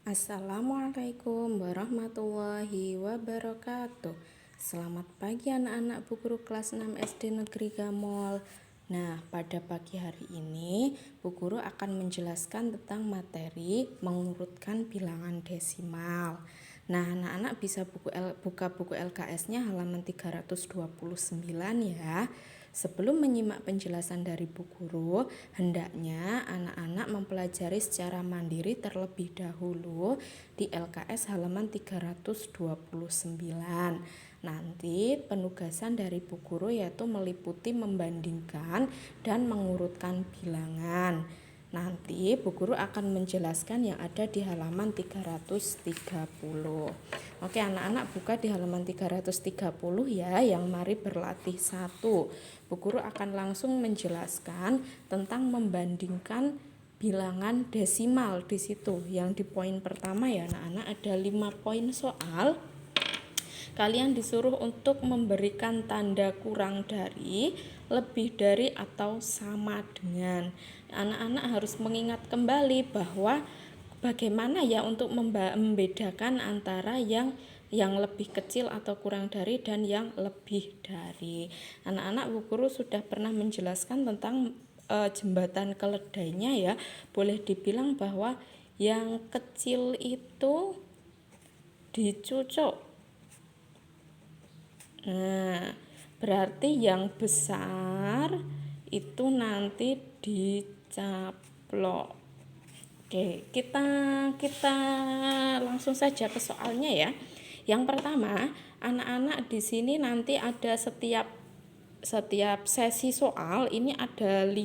Assalamualaikum warahmatullahi wabarakatuh. Selamat pagi anak-anak Bu Guru kelas 6 SD Negeri Gamol. Nah, pada pagi hari ini Bu Guru akan menjelaskan tentang materi mengurutkan bilangan desimal. Nah, anak-anak bisa buka buku LKS-nya halaman 329 ya. Sebelum menyimak penjelasan dari Bu Guru, hendaknya anak-anak mempelajari secara mandiri terlebih dahulu di LKS halaman 329. Nanti penugasan dari Bu Guru yaitu meliputi membandingkan dan mengurutkan bilangan. Nanti Bu Guru akan menjelaskan yang ada di halaman 330. Oke, anak-anak buka di halaman 330 ya, yang mari berlatih 1. Bu Guru akan langsung menjelaskan tentang membandingkan bilangan desimal di situ. Yang di poin pertama ya anak-anak ada 5 poin soal. Kalian disuruh untuk memberikan tanda kurang dari, lebih dari, atau sama dengan. Anak-anak harus mengingat kembali bahwa bagaimana ya untuk membedakan antara yang lebih kecil atau kurang dari dan yang lebih dari. Anak-anak Bu Guru sudah pernah menjelaskan tentang jembatan keledainya ya. Boleh dibilang bahwa yang kecil itu dicucuk. Nah, berarti yang besar itu nanti dicaplok. Oke, kita langsung saja ke soalnya ya. Yang pertama, anak-anak di sini nanti ada setiap sesi soal ini ada 5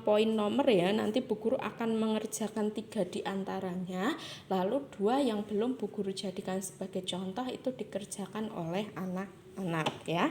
poin nomor ya. Nanti Bu Guru akan mengerjakan 3 diantaranya, lalu 2 yang belum Bu Guru jadikan sebagai contoh itu dikerjakan oleh anak-anak ya.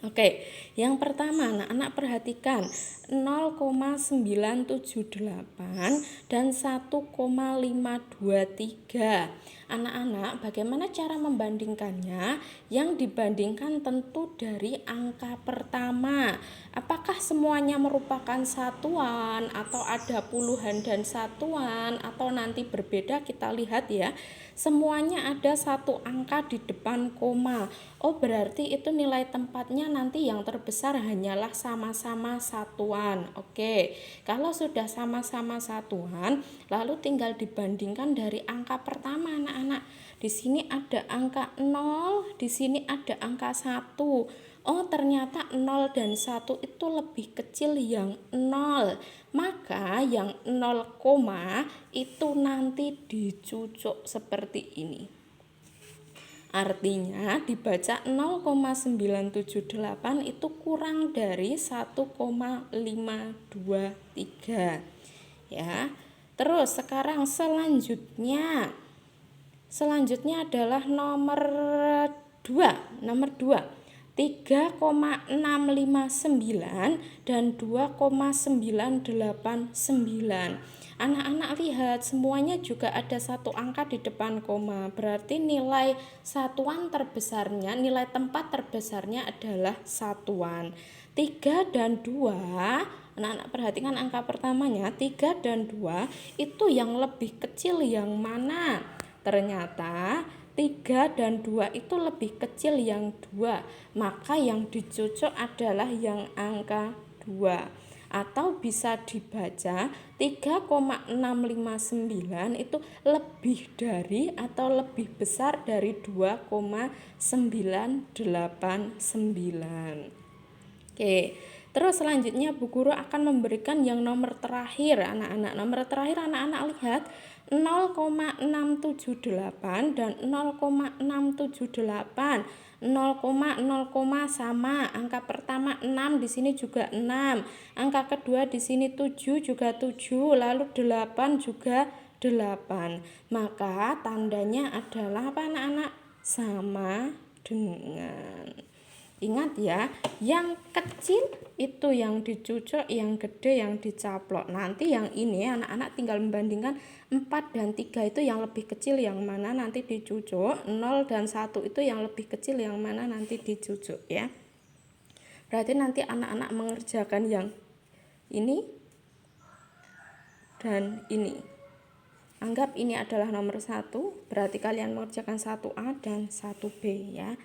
Oke, yang pertama anak-anak perhatikan 0,978 dan 1,523. Anak-anak, bagaimana cara membandingkannya? Yang dibandingkan tentu dari angka pertama. Apakah semuanya merupakan satuan atau ada puluhan dan satuan atau nanti berbeda? Kita lihat ya. Semuanya ada satu angka di depan koma. Oh, berarti itu nilai tempatnya nanti yang terbesar hanyalah sama-sama satuan. Oke, kalau sudah sama-sama satuan, lalu tinggal dibandingkan dari angka pertama anak-anak. Di sini ada angka 0, di sini ada angka 1. Oh, ternyata 0 dan 1 itu lebih kecil yang 0. Maka yang 0, itu nanti dicucuk seperti ini. Artinya dibaca 0,978 itu kurang dari 1,523. Ya. Terus sekarang selanjutnya adalah nomor 2. 3,659 dan 2,989. Anak-anak lihat semuanya juga ada satu angka di depan koma. Berarti nilai satuan terbesarnya, nilai tempat terbesarnya adalah satuan. 3 dan 2, anak-anak perhatikan angka pertamanya, 3 dan 2 itu yang lebih kecil yang mana? Ternyata 3 dan 2 itu lebih kecil yang 2. Maka yang dicucuk adalah yang angka 2. Atau bisa dibaca 3,659 itu lebih dari atau lebih besar dari 2,989. Oke, terus selanjutnya Bu Guru akan memberikan yang nomor terakhir anak-anak. Nomor terakhir anak-anak lihat 0,678 dan 0,678. 0,0, sama. Angka pertama 6, di sini juga 6. Angka kedua di sini 7 juga 7, lalu 8 juga 8. Maka tandanya adalah apa anak-anak? Sama dengan. Ingat ya, yang kecil itu yang dicucuk, yang gede yang dicaplok. Nanti yang ini anak-anak tinggal membandingkan 4 dan 3 itu yang lebih kecil yang mana nanti dicucuk, 0 dan 1 itu yang lebih kecil yang mana nanti dicucuk ya. Berarti nanti anak-anak mengerjakan yang ini dan ini. Anggap ini adalah nomor 1, berarti kalian mengerjakan 1A dan 1B ya.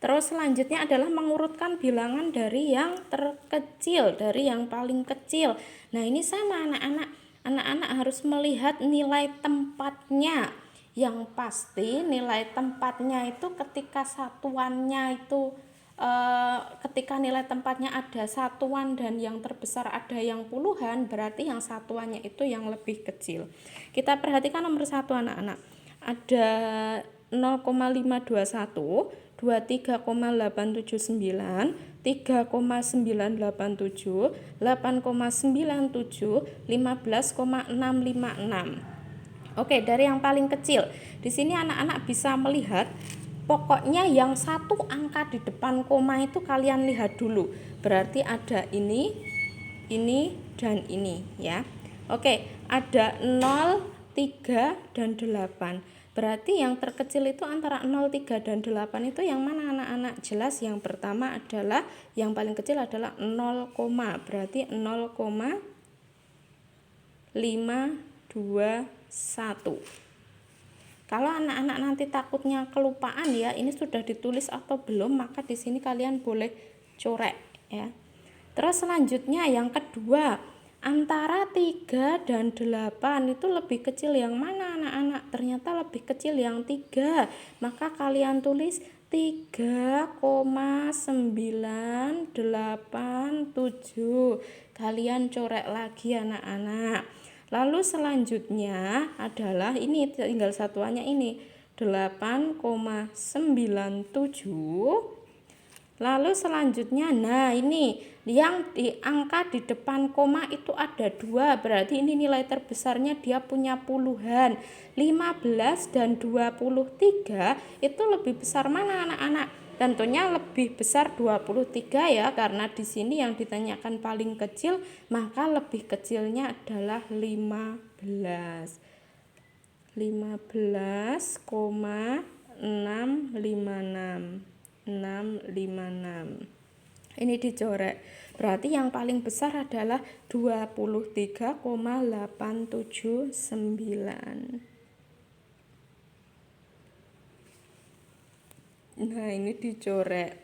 Terus selanjutnya adalah mengurutkan bilangan dari yang terkecil, dari yang paling kecil. Nah, ini sama anak-anak. Anak-anak harus melihat nilai tempatnya. Yang pasti nilai tempatnya itu ketika satuannya itu ketika nilai tempatnya ada satuan dan yang terbesar ada yang puluhan, berarti yang satuannya itu yang lebih kecil. Kita perhatikan nomor 1 anak-anak. Ada 0,521, 23,879, 3,987, 8,97, 15,656. Oke, dari yang paling kecil. Di sini anak-anak bisa melihat pokoknya yang satu angka di depan koma itu kalian lihat dulu. Berarti ada ini, dan ini ya. Oke, ada 0, 3, dan 8. Berarti yang terkecil itu antara 0, 3, dan 8 itu yang mana anak-anak? Jelas yang pertama adalah, yang paling kecil adalah 0, berarti 0,521. Kalau anak-anak nanti takutnya kelupaan ya, ini sudah ditulis atau belum, maka di sini kalian boleh corek ya. Terus selanjutnya yang kedua, antara 3 dan 8 itu lebih kecil yang mana anak-anak? Ternyata lebih kecil yang 3. Maka kalian tulis 3,987. Kalian corek lagi anak-anak. Lalu selanjutnya adalah ini tinggal satuannya ini 8,97. Lalu selanjutnya, nah ini yang di angka di depan koma itu ada 2, berarti ini nilai terbesarnya dia punya puluhan. 15 dan 23 itu lebih besar mana anak-anak? Tentunya lebih besar 23 ya, karena di sini yang ditanyakan paling kecil, maka lebih kecilnya adalah 15. 15,656. Ini dicorek. Berarti yang paling besar adalah 23,879. Nah, ini dicorek.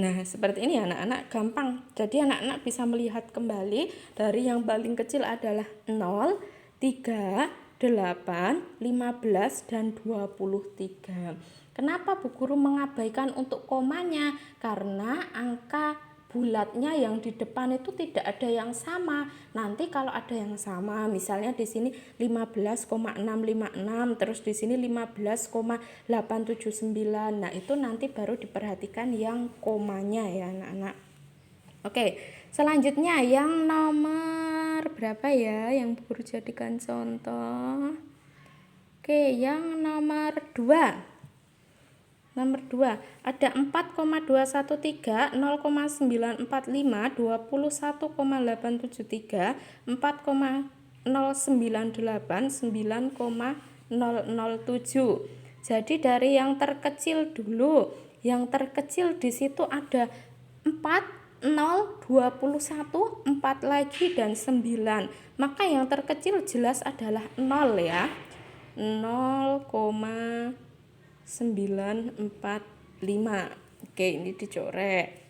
Nah, seperti ini anak-anak, gampang. Jadi anak-anak bisa melihat kembali dari yang paling kecil adalah 0, 3, 8, 15, dan 23. Kenapa Bu Guru mengabaikan untuk komanya? Karena angka bulatnya yang di depan itu tidak ada yang sama. Nanti kalau ada yang sama, misalnya di sini 15,656, terus di sini 15,879. Nah, itu nanti baru diperhatikan yang komanya ya, anak-anak. Oke, selanjutnya yang nomor berapa ya yang Bu Guru jadikan contoh? Oke, yang nomor 2. Nomor 2, ada 4,213, 0,945, 21,873, 4,098, 9,007. Jadi dari yang terkecil dulu. Yang terkecil di situ ada 4, 0, 21, 4 lagi, dan 9. Maka yang terkecil jelas adalah 0 ya. 0,945. Oke, ini dicorek.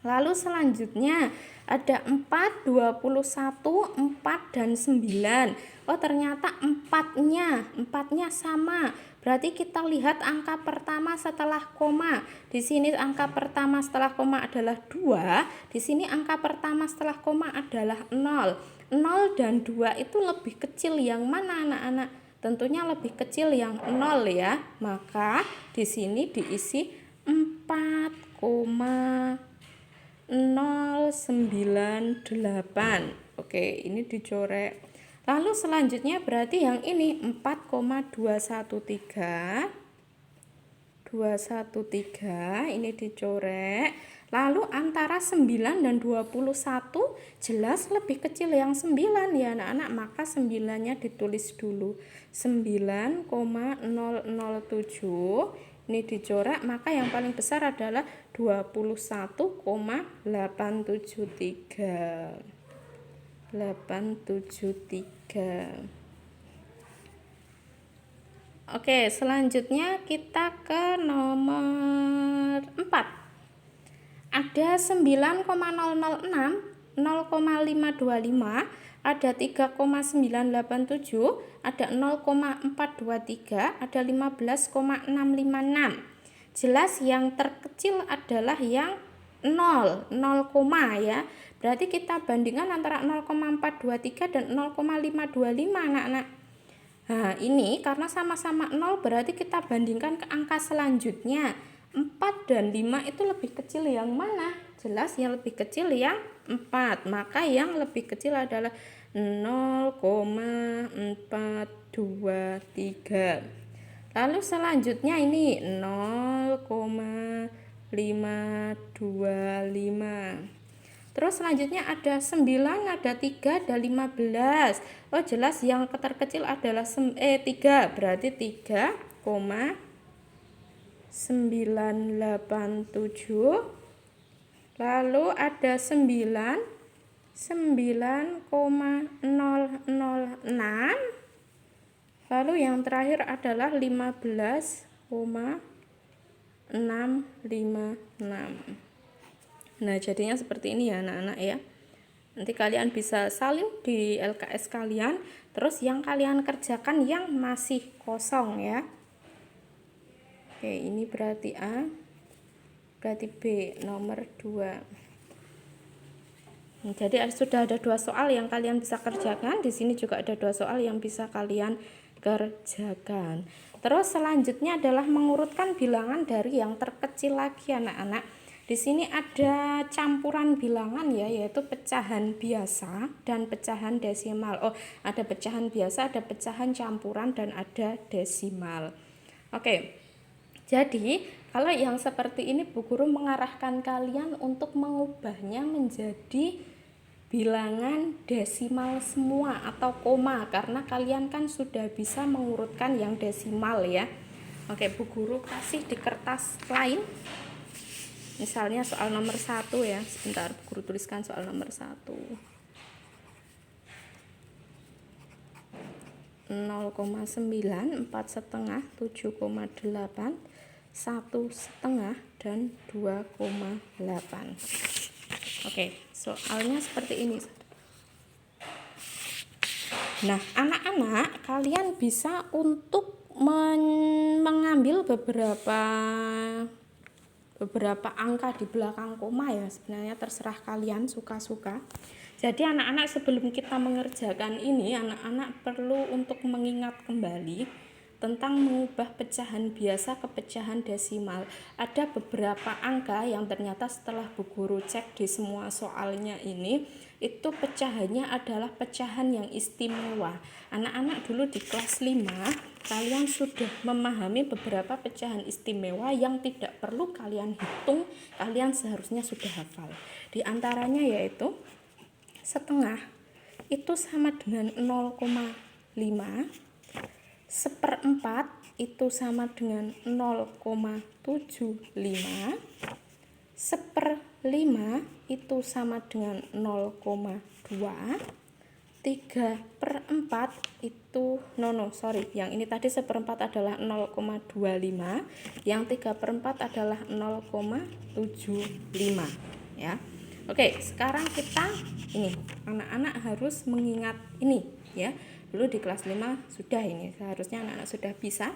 Lalu selanjutnya ada 4, 21, 4, dan 9. Oh, ternyata empatnya sama. Berarti kita lihat angka pertama setelah koma. Di sini angka pertama setelah koma adalah 2. Di sini angka pertama setelah koma adalah 0. 0 dan 2 itu lebih kecil yang mana anak-anak? Tentunya lebih kecil yang 0 ya. Maka di sini diisi 4,098. Oke, ini dicorek. Lalu selanjutnya berarti yang ini 4,213. 213 ini dicorek. Lalu antara 9 dan 21 jelas lebih kecil yang 9 ya anak-anak, maka 9-nya ditulis dulu. 9,007 ini dicoret, maka yang paling besar adalah 21,873. Oke, selanjutnya kita ke nomor 4. Ada 9,006, 0,525, ada 3,987, ada 0,423, ada 15,656. Jelas yang terkecil adalah yang 0, 0, ya. Berarti kita bandingkan antara 0,423 dan 0,525 anak-anak. Nah, ini karena sama-sama 0 berarti kita bandingkan ke angka selanjutnya. 4 dan 5 itu lebih kecil yang mana? Jelas yang lebih kecil yang 4. Maka yang lebih kecil adalah 0,423. Lalu selanjutnya ini 0,525. Terus selanjutnya ada 9, ada 3, ada 15. Oh, jelas yang terkecil adalah 3. Berarti 3,987. Lalu ada 9, 9,006. Lalu yang terakhir adalah 15,656. Nah, jadinya seperti ini ya anak-anak ya. Nanti kalian bisa salin di LKS kalian, terus yang kalian kerjakan yang masih kosong ya. Oke, ini berarti A, berarti B, nomor 2. Jadi sudah ada 2 soal yang kalian bisa kerjakan. Di sini juga ada 2 soal yang bisa kalian kerjakan. Terus selanjutnya adalah mengurutkan bilangan dari yang terkecil lagi anak-anak. Di sini ada campuran bilangan ya, yaitu pecahan biasa dan pecahan desimal. Oh, ada pecahan biasa, ada pecahan campuran, dan ada desimal. Oke, jadi kalau yang seperti ini Bu Guru mengarahkan kalian untuk mengubahnya menjadi bilangan desimal semua atau koma, karena kalian kan sudah bisa mengurutkan yang desimal ya. Oke, Bu Guru kasih di kertas lain. Misalnya soal nomor 1 ya, sebentar Bu Guru tuliskan soal nomor 1. 0,9, 4,5, 7,8, 1,5, dan 2,8. Oke, soalnya seperti ini. Nah, anak-anak kalian bisa untuk mengambil beberapa angka di belakang koma ya, sebenarnya terserah kalian suka-suka. Jadi anak-anak sebelum kita mengerjakan ini, anak-anak perlu untuk mengingat kembali tentang mengubah pecahan biasa ke pecahan desimal. Ada beberapa angka yang ternyata setelah Bu Guru cek di semua soalnya ini, itu pecahannya adalah pecahan yang istimewa. Anak-anak dulu di kelas 5 kalian sudah memahami beberapa pecahan istimewa yang tidak perlu kalian hitung, kalian seharusnya sudah hafal. Di antaranya yaitu setengah itu sama dengan 0,5, seperempat itu sama dengan 0,75, seperlima itu sama dengan 0,2, 3/4 itu yang ini tadi seperempat adalah 0,25, yang 3/4 adalah 0,75 ya. Oke, sekarang kita ini anak-anak harus mengingat ini ya. Dulu di kelas 5 sudah, ini seharusnya anak-anak sudah bisa.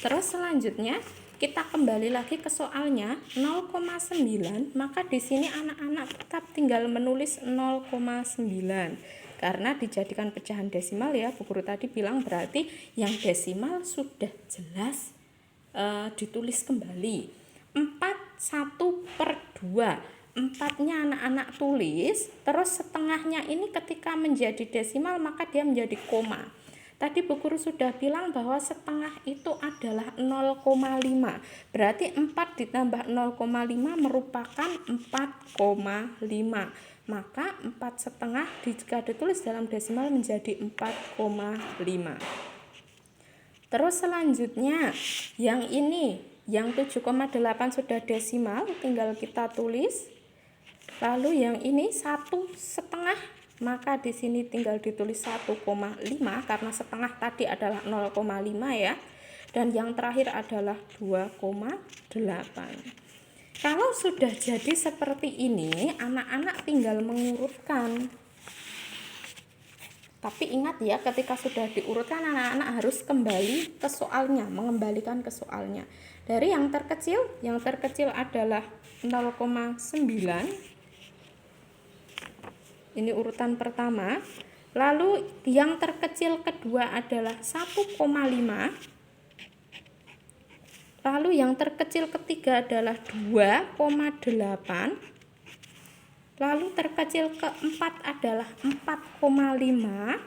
Terus selanjutnya kita kembali lagi ke soalnya 0,9, maka di sini anak-anak tetap tinggal menulis 0,9 karena dijadikan pecahan desimal ya. Bu Guru tadi bilang berarti yang desimal sudah jelas ditulis kembali. 1/4, 4-nya anak-anak tulis, terus setengahnya ini ketika menjadi desimal maka dia menjadi koma. Tadi Bu Guru sudah bilang bahwa setengah itu adalah 0,5. Berarti 4 ditambah 0,5 merupakan 4,5. Maka 4/2 jika ditulis dalam desimal menjadi 4,5. Terus selanjutnya yang ini, yang 7,8 sudah desimal, tinggal kita tulis. Lalu yang ini 1/2, maka di sini tinggal ditulis 1,5 karena setengah tadi adalah 0,5 ya. dan yang terakhir adalah 2,8. Kalau sudah jadi seperti ini, anak-anak tinggal mengurutkan. Tapi ingat ya, ketika sudah diurutkan, anak-anak harus kembali ke soalnya, mengembalikan ke soalnya. Dari yang terkecil adalah 0,9. Ini urutan pertama. Lalu yang terkecil kedua adalah 1,5. Lalu yang terkecil ketiga adalah 2,8. Lalu terkecil keempat adalah 4,5.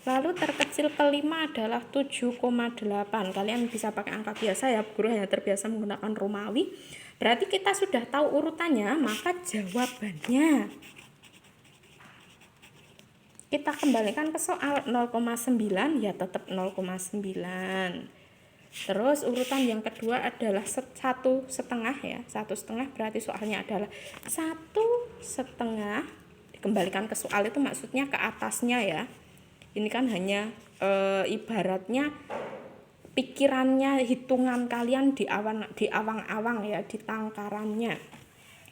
Lalu terkecil kelima adalah 7,8. Kalian bisa pakai angka biasa ya, guru hanya terbiasa menggunakan Romawi. Berarti kita sudah tahu urutannya, maka jawabannya kita kembalikan ke soal 0,9 ya tetap 0,9. Terus urutan yang kedua adalah 1,5 ya. 1,5 berarti soalnya adalah 1,5. Dikembalikan ke soal itu maksudnya ke atasnya ya. Ini kan hanya ibaratnya pikirannya, hitungan kalian di awang-awang ya, di tangkarannya,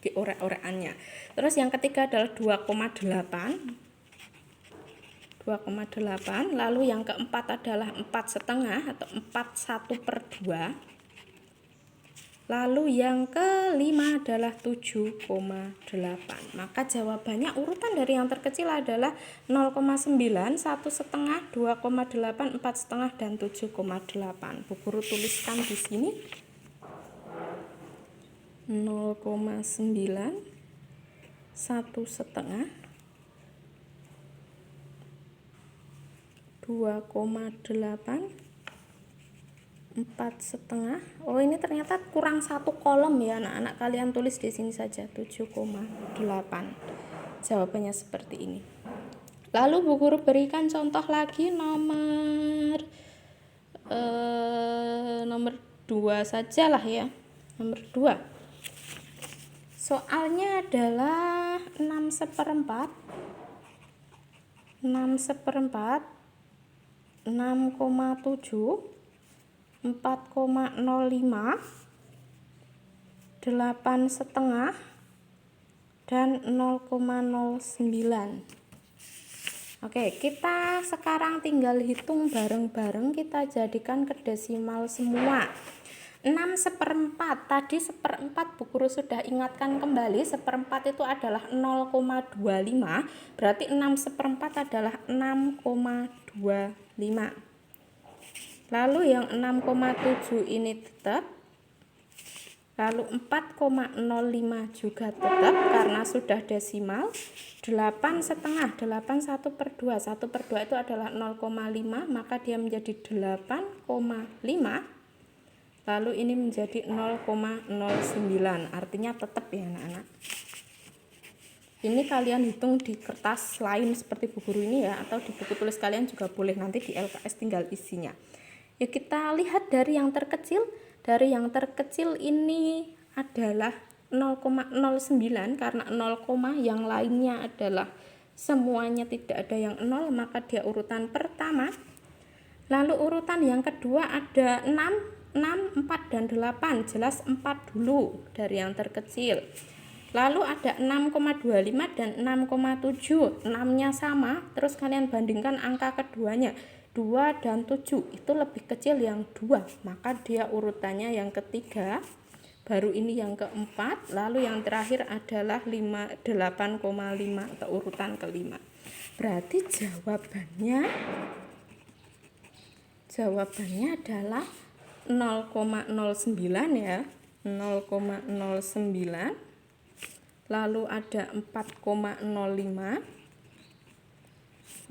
di orek-orekannya. Terus yang ketiga adalah 2,8. Lalu yang keempat adalah 4,5 atau 4/1/2. Lalu yang kelima adalah 7,8. Maka jawabannya urutan dari yang terkecil adalah 0,9, 1,5, 2,8, 4,5 dan 7,8. Bu guru tuliskan di sini 0,9, 1,5, 2,8, 4,5. Oh, ini ternyata kurang satu kolom ya anak-anak, kalian tulis di sini saja 7,8. Jawabannya seperti ini. Lalu Bu Guru berikan contoh lagi nomor 2 sajalah ya. Nomor 2. Soalnya adalah 6/4, 6,7, 4,05, 8,5 dan 0,09. Oke, kita sekarang tinggal hitung bareng-bareng, kita jadikan ke desimal semua. 6/4, tadi 1/4 Bu Guru sudah ingatkan kembali, 1/4 itu adalah 0,25, berarti 6/4 adalah 6,25. Lalu yang 6,7 ini tetap, lalu 4,05 juga tetap karena sudah desimal. 8,5, 8/1/2, 1/2 itu adalah 0,5, maka dia menjadi 8,5. Lalu ini menjadi 0,09, artinya tetap ya anak-anak. Ini kalian hitung di kertas lain seperti Bu Guru ini ya, atau di buku tulis kalian juga boleh, nanti di LKS tinggal isinya. Ya, kita lihat dari yang terkecil. Dari yang terkecil ini adalah 0,09 karena 0, yang lainnya adalah semuanya tidak ada yang 0, maka dia urutan pertama. Lalu urutan yang kedua ada 6, 4 dan 8, jelas 4 dulu dari yang terkecil. Lalu ada 6,25 dan 6,7, 6-nya sama, terus kalian bandingkan angka keduanya, 2 dan 7, itu lebih kecil yang 2, maka dia urutannya yang ketiga. Baru ini yang keempat, lalu yang terakhir adalah 8,5 atau urutan kelima. Berarti jawabannya adalah 0,09 ya, 0,09. Lalu ada 4,05.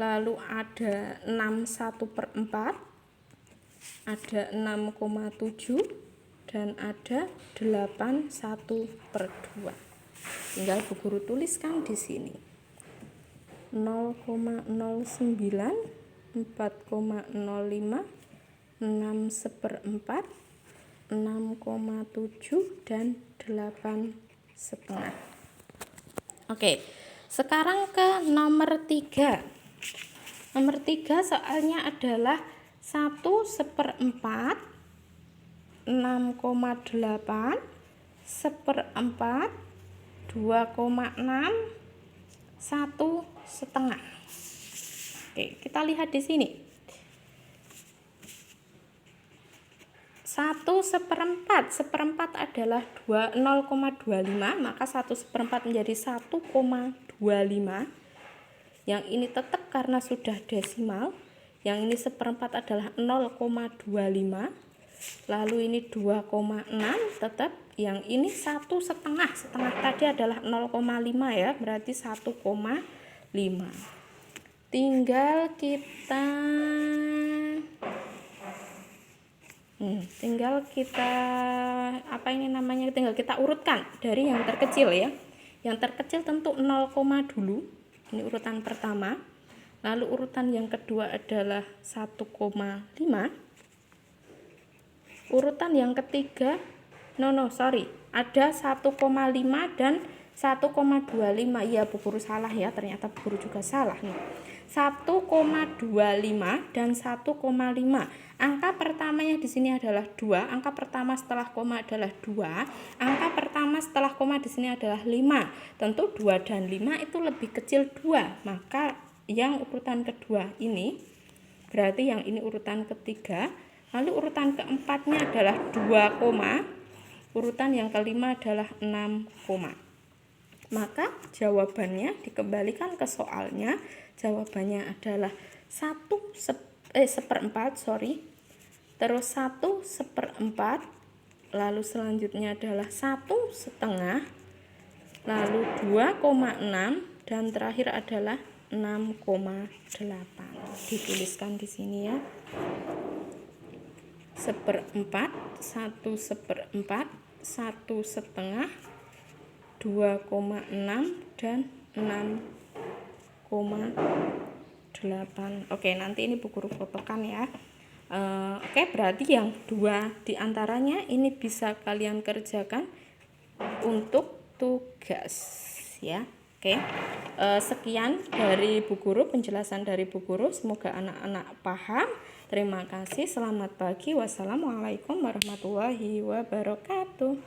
Lalu ada 6/1/4, ada 6,7 dan ada 8/1/2. Tinggal Bu Guru tuliskan di sini 0,09, 4,05, 6/4, 6,7 dan 8,5. Oke, sekarang ke nomor 3. Nomor 3 soalnya adalah 1/4, 6,8, seperempat, 2,6, 1,5. Oke, kita lihat di sini. 1/4, seperempat adalah 0,25, maka 1/4 menjadi 1,25. Yang ini tetap karena sudah desimal. Yang ini seperempat adalah 0,25. Lalu ini 2,6 tetap. Yang ini 1,5. Setengah tadi adalah 0,5 ya, berarti 1,5. Tinggal kita tinggal kita urutkan dari yang terkecil ya. Yang terkecil tentu 0, dulu. Ini urutan pertama. Lalu urutan yang kedua adalah 1,5. Urutan yang ketiga ada 1,5 dan 1,25. Ya, Bu Guru salah ya, ternyata Bu Guru juga salah nih. 1,25 dan 1,5. Angka pertamanya di sini adalah 2, angka pertama setelah koma adalah 2, angka pertama setelah koma di sini adalah 5. Tentu 2 dan 5 itu lebih kecil 2, maka yang urutan kedua ini, berarti yang ini urutan ketiga. Lalu urutan keempatnya adalah 2, urutan yang kelima adalah 6, maka jawabannya dikembalikan ke soalnya. Jawabannya adalah 1/4, terus 1/4, lalu selanjutnya adalah 1,5, lalu 2,6, dan terakhir adalah 6,8. Dituliskan di sini ya. 1/4, 1/4, 1,5, 2,6 dan 6,8. Oke, nanti ini Bu Guru fotokan ya. Oke, berarti yang 2 diantaranya ini bisa kalian kerjakan untuk tugas ya. Oke, sekian dari Bu Guru, penjelasan dari Bu Guru. Semoga anak-anak paham. Terima kasih. Selamat pagi. Wassalamualaikum warahmatullahi wabarakatuh.